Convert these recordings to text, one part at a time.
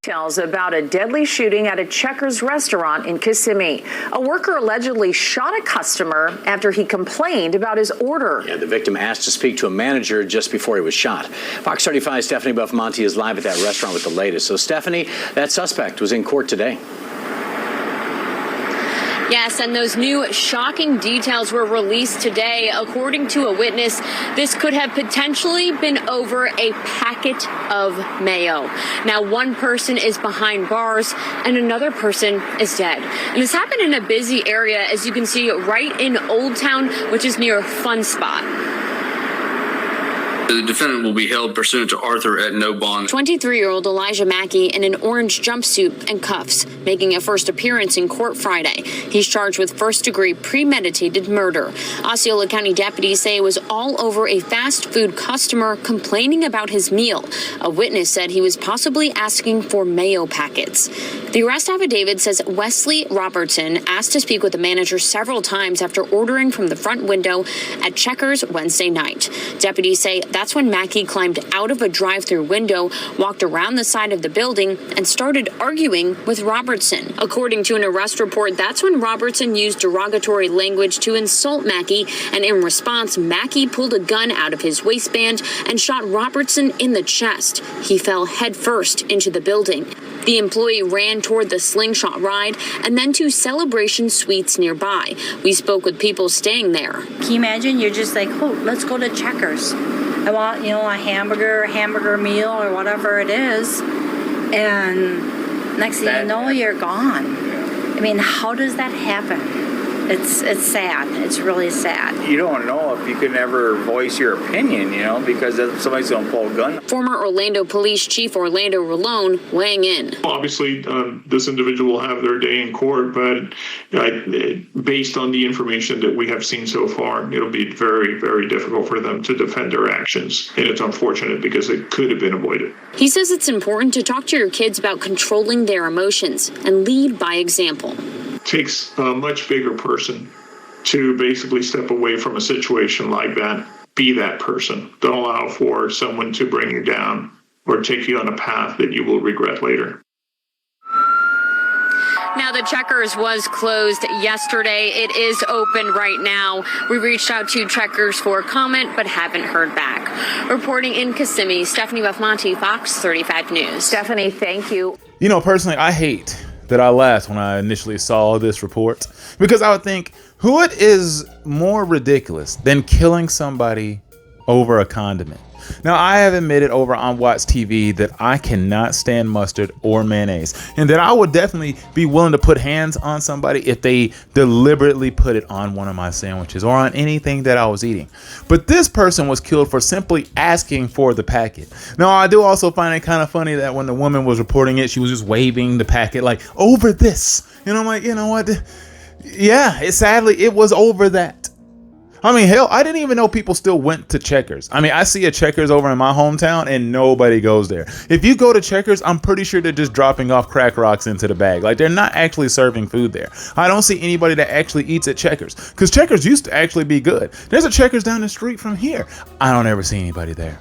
Details about a deadly shooting at a Checkers restaurant in Kissimmee. A worker allegedly shot a customer after he complained about his order. Yeah, the victim asked to speak to a manager just before he was shot. Fox 35's Stephanie Buffamonte is live at that restaurant with the latest. So, Stephanie, that suspect was in court today. Yes, and those new shocking details were released today. According to a witness, this could have potentially been over a packet of mayo. Now, one person is behind bars and another person is dead. And this happened in a busy area, as you can see, right in Old Town, which is near Fun Spot. The defendant will be held pursuant to Arthur at no bond. 23-year-old Elijah Mackey in an orange jumpsuit and cuffs, making a first appearance in court Friday. He's charged with first-degree premeditated murder. Osceola County deputies say it was all over a fast food customer complaining about his meal. A witness said he was possibly asking for mayo packets. The arrest affidavit says Wesley Robertson asked to speak with the manager several times after ordering from the front window at Checkers Wednesday night. Deputies say that's when Mackey climbed out of a drive-through window, walked around the side of the building, and started arguing with Robertson. According to an arrest report, that's when Robertson used derogatory language to insult Mackey, and in response, Mackey pulled a gun out of his waistband and shot Robertson in the chest. He fell headfirst into the building. The employee ran toward the slingshot ride and then to Celebration Suites nearby. We spoke with people staying there. Can you imagine? You're just like, oh, let's go to Checkers. I want, a hamburger meal or whatever it is. And next thing you know, you're gone. I mean, how does that happen? It's sad. It's really sad. You don't know if you can ever voice your opinion, because somebody's going to pull a gun. Former Orlando Police Chief Orlando Rolone weighing in. Obviously, this individual will have their day in court, but based on the information that we have seen so far, it'll be very, very difficult for them to defend their actions. And it's unfortunate because it could have been avoided. He says it's important to talk to your kids about controlling their emotions and lead by example. Takes a much bigger person to basically step away from a situation like that. Be that person. Don't allow for someone to bring you down or take you on a path that you will regret later. Now, the Checkers was closed yesterday. It is open right now. We reached out to Checkers for comment, but haven't heard back. Reporting in Kissimmee, Stephanie Buffamonte, Fox 35 News. Stephanie, thank you. Personally, I hate that I laughed when I initially saw this report, because I would think, what is more ridiculous than killing somebody over a condiment? Now, I have admitted over on Watts TV that I cannot stand mustard or mayonnaise, and that I would definitely be willing to put hands on somebody if they deliberately put it on one of my sandwiches or on anything that I was eating. But this person was killed for simply asking for the packet. Now, I do also find it kind of funny that when the woman was reporting it, she was just waving the packet like, over this. I'm like, you know what? Yeah, sadly, it was over that. I mean, hell, I didn't even know people still went to Checkers. I mean, I see a Checkers over in my hometown and nobody goes there. If you go to Checkers, I'm pretty sure they're just dropping off crack rocks into the bag. Like, they're not actually serving food there. I don't see anybody that actually eats at Checkers, because Checkers used to actually be good. There's a Checkers down the street from here. I don't ever see anybody there.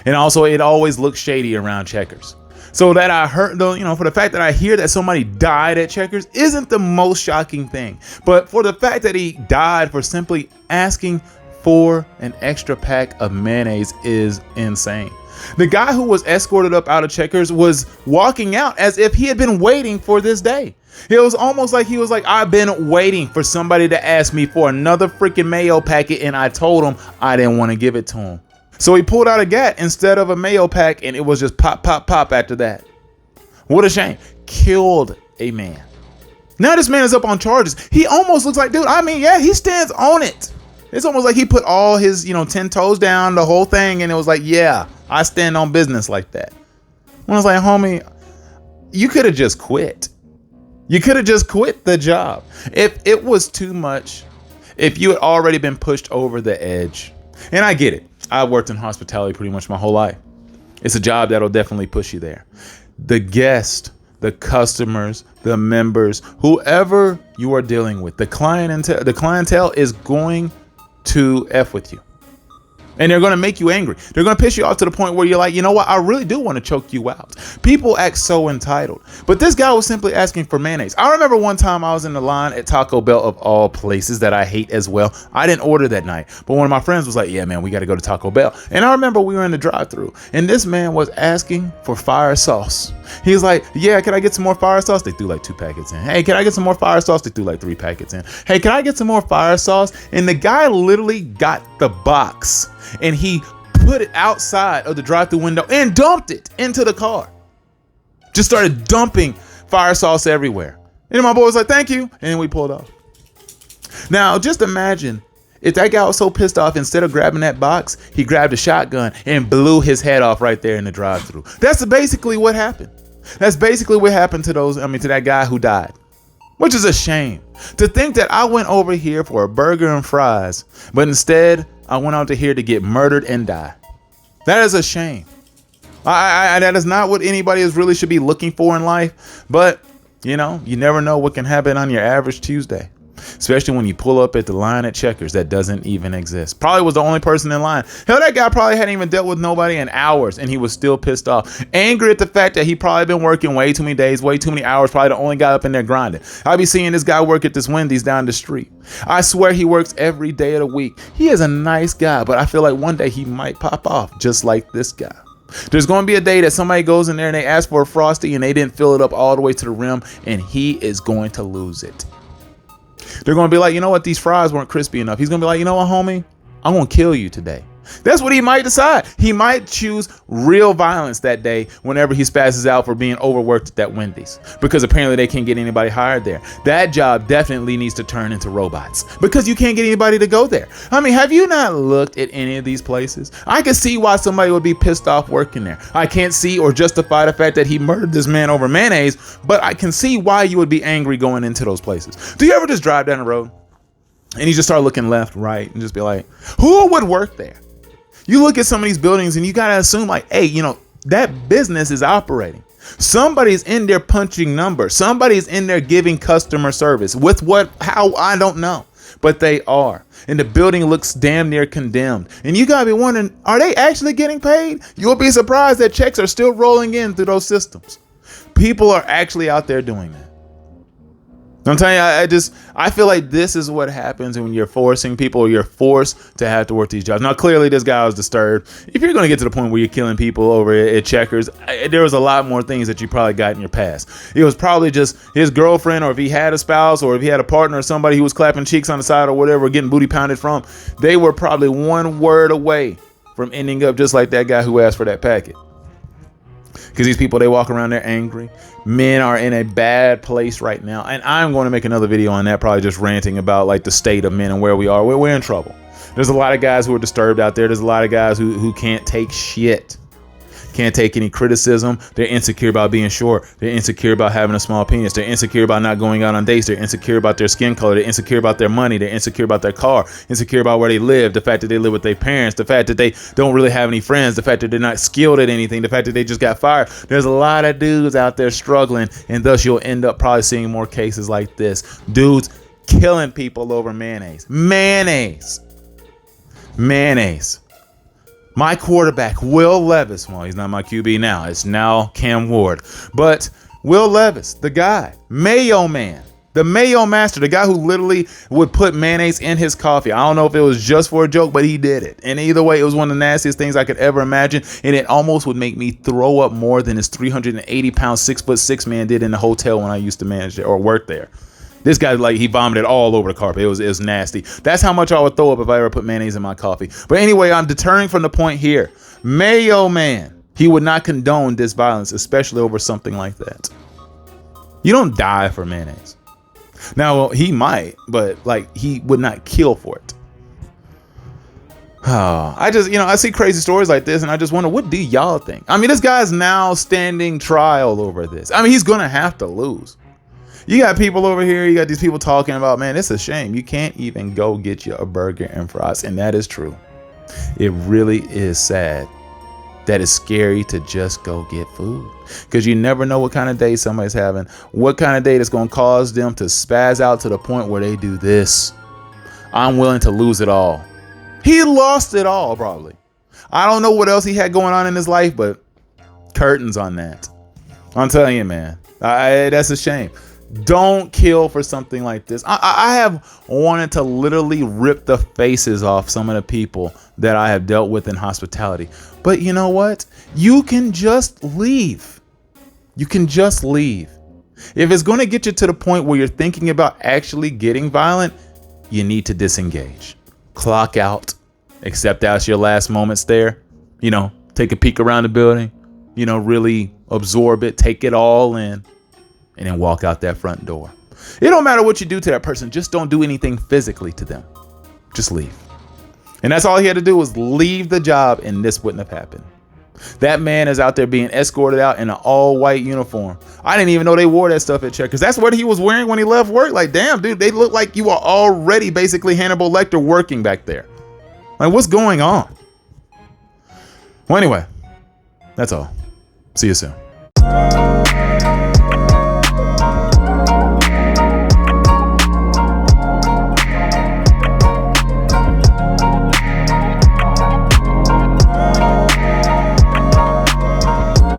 And also, it always looks shady around Checkers. So that I heard, though, for the fact that I hear that somebody died at Checkers isn't the most shocking thing. But for the fact that he died for simply asking for an extra pack of mayonnaise is insane. The guy who was escorted up out of Checkers was walking out as if he had been waiting for this day. It was almost like he was like, I've been waiting for somebody to ask me for another freaking mayo packet, and I told him I didn't want to give it to him. So he pulled out a gat instead of a mayo pack, and it was just pop, pop, pop after that. What a shame. Killed a man. Now this man is up on charges. He almost looks like, dude, he stands on it. It's almost like he put all his, 10 toes down, the whole thing, and it was like, yeah, I stand on business like that. When I was like, homie, you could have just quit. You could have just quit the job. If it was too much, if you had already been pushed over the edge, and I get it. I worked in hospitality pretty much my whole life. It's a job that'll definitely push you there. The guest, the customers, the members, whoever you are dealing with, the clientele is going to F with you. And they're going to make you angry. They're going to piss you off to the point where you're like, you know what? I really do want to choke you out. People act so entitled. But this guy was simply asking for mayonnaise. I remember one time I was in the line at Taco Bell, of all places, that I hate as well. I didn't order that night. But one of my friends was like, yeah, man, we got to go to Taco Bell. And I remember we were in the drive-thru. And this man was asking for fire sauce. He was like, yeah, can I get some more fire sauce? They threw like 2 packets in. Hey, can I get some more fire sauce? They threw like 3 packets in. Hey, can I get some more fire sauce? And the guy literally got the box and he put it outside of the drive-thru window and dumped it into the car. Just started dumping fire sauce everywhere. And then my boy was like, thank you. And then we pulled off. Now, just imagine if that guy was so pissed off, instead of grabbing that box, he grabbed a shotgun and blew his head off right there in the drive-thru. That's basically what happened. That's basically what happened to to that guy who died. Which is a shame. To think that I went over here for a burger and fries, but instead I went out to here to get murdered and die. That is a shame. That is not what anybody really should be looking for in life. But, you know, you never know what can happen on your average Tuesday. Especially when you pull up at the line at Checkers that doesn't even exist. Probably was the only person in line. Hell, that guy probably hadn't even dealt with nobody in hours and he was still pissed off. Angry at the fact that he probably been working way too many days, way too many hours, probably the only guy up in there grinding. I'll be seeing this guy work at this Wendy's down the street. I swear he works every day of the week. He is a nice guy, but I feel like one day he might pop off just like this guy. There's going to be a day that somebody goes in there and they ask for a Frosty and they didn't fill it up all the way to the rim and he is going to lose it. They're going to be like, you know what? These fries weren't crispy enough. He's going to be like, you know what, homie? I'm going to kill you today. That's what he might decide. He might choose real violence that day whenever he spazzes out for being overworked at that Wendy's, because apparently they can't get anybody hired there. That job definitely needs to turn into robots because you can't get anybody to go there. I mean, have you not looked at any of these places? I can see why somebody would be pissed off working there. I can't see or justify the fact that he murdered this man over mayonnaise, but I can see why you would be angry going into those places. Do you ever just drive down the road and you just start looking left, right, and just be like, who would work there? You look at some of these buildings and you got to assume like, hey, you know, that business is operating. Somebody's in there punching numbers. Somebody's in there giving customer service with how, I don't know, but they are. And the building looks damn near condemned. And you got to be wondering, are they actually getting paid? You'll be surprised that checks are still rolling in through those systems. People are actually out there doing that. I'm telling you, I feel like this is what happens when you're forcing people, or you're forced to have to work these jobs. Now, clearly, this guy was disturbed. If you're going to get to the point where you're killing people over at Checkers, there was a lot more things that you probably got in your past. It was probably just his girlfriend, or if he had a spouse, or if he had a partner, or somebody who was clapping cheeks on the side or whatever, getting booty pounded from. They were probably one word away from ending up just like that guy who asked for that packet. Because these people, they walk around there angry. Men are in a bad place right now. And I'm going to make another video on that, probably just ranting about like the state of men and where we are. We're in trouble. There's a lot of guys who are disturbed out there. There's a lot of guys who can't take shit. Can't take any criticism. They're insecure about being short. They're insecure about having a small penis. They're insecure about not going out on dates. They're insecure about their skin color. They're insecure about their money. They're insecure about their car. Insecure about where they live. The fact that they live with their parents. The fact that they don't really have any friends. The fact that they're not skilled at anything. The fact that they just got fired. There's a lot of dudes out there struggling, and thus you'll end up probably seeing more cases like this. Dudes killing people over mayonnaise. Mayonnaise. My quarterback, Will Levis, well, he's not my QB now. It's now Cam Ward. But Will Levis, the guy, Mayo Man, the Mayo Master, the guy who literally would put mayonnaise in his coffee. I don't know if it was just for a joke, but he did it. And either way, it was one of the nastiest things I could ever imagine. And it almost would make me throw up more than this 380-pound, 6'6" man did in the hotel when I used to manage it or work there. This guy, like, he vomited all over the carpet. It was nasty. That's how much I would throw up if I ever put mayonnaise in my coffee. But anyway, I'm deterring from the point here. Mayo Man, he would not condone this violence, especially over something like that. You don't die for mayonnaise. Now, well, he might, but like, he would not kill for it. Oh, I see crazy stories like this and I just wonder, what do y'all think? I mean, this guy's now standing trial over this. I mean, he's going to have to lose. You got people over here, you got these people talking about, man, it's a shame. You can't even go get you a burger and fries. And that is true. It really is sad that it's scary to just go get food, because you never know what kind of day somebody's having, what kind of day that's going to cause them to spaz out to the point where they do this. I'm willing to lose it all. He lost it all, probably. I don't know what else he had going on in his life, but curtains on that. I'm telling you, man, that's a shame. Don't kill for something like this. I have wanted to literally rip the faces off some of the people that I have dealt with in hospitality. But you know what? You can just leave. You can just leave. If it's going to get you to the point where you're thinking about actually getting violent, you need to disengage. Clock out. Accept that's your last moments there. You know, take a peek around the building. You know, really absorb it. Take it all in. And then walk out that front door. It don't matter what you do to that person. Just don't do anything physically to them. Just leave. And that's all he had to do was leave the job, and this wouldn't have happened. That man is out there being escorted out in an all-white uniform. I didn't even know they wore that stuff at Checkers. That's what he was wearing when he left work. Like, damn, dude, they look like you are already basically Hannibal Lecter working back there. Like, what's going on? Well, anyway, that's all. See you soon.